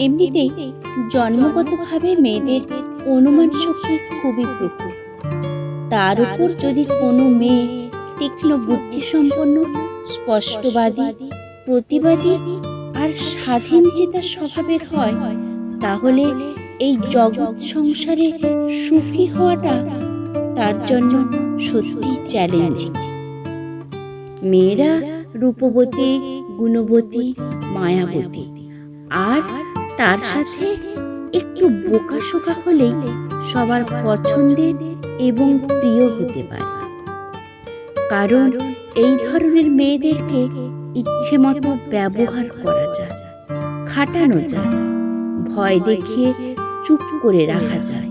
এমনিতেই জন্মগতভাবে মেয়েদের অনুমান শক্তি খুবই প্রখর। তার উপর যদি কোনো মেয়ে তীক্ষ্ণ বুদ্ধিসম্পন্ন, স্পষ্টবাদী, প্রতিবাদী আর স্বাধীনচেতা স্বভাবের হয়, তাহলে এই জগৎ সংসারে সুখী হওয়াটা তার জন্য সত্যি চ্যালেঞ্জিং। মেয়েরা রূপবতী, গুণবতী, মায়াবতী, আর তার সাথে একটু বোকাশোকা হলেই সবার পছন্দের এবং প্রিয় হতে পারে। কারণ এই ধরনের মেয়েদেরকে ইচ্ছে মতো ব্যবহার করা যায়, খাটানো যায়, ভয় দেখিয়ে চুপ করে রাখা যায়,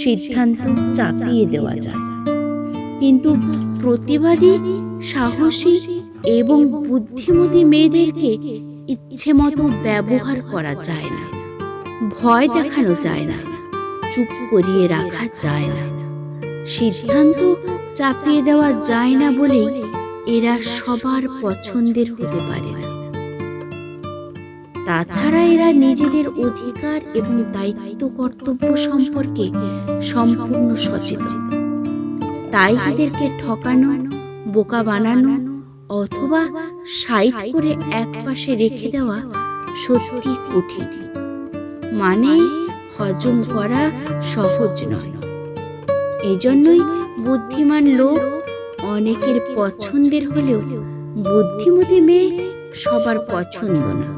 সিদ্ধান্ত চাপিয়ে দেওয়া যায়। কিন্তু প্রতিবাদী, সাহসী এবং বুদ্ধিমতী মেয়েদেরকে ইচ্ছে মতো ব্যবহার করা যায় না, ভয় দেখানো যায় না, চুপ করিয়ে রাখা যায় না, সিদ্ধান্ত চাপিয়ে দেওয়া যায় না বলেই এরা সবার পছন্দের হতে পারে না। তাছাড়া এরা নিজেদের অধিকার এবং দায়িত্ব কর্তব্য সম্পর্কে সম্পূর্ণ সচেতন। তাই এদেরকে ঠকানো, বোকা বানানো অথবা সাইড করে একপাশে রেখে দেওয়া সত্যি কঠিন, মানে হজম করা সহজ নয়। এজন্যই বুদ্ধিমান লোক অনেকের পছন্দের হলেও বুদ্ধিমতী মেয়ে সবার পছন্দ না।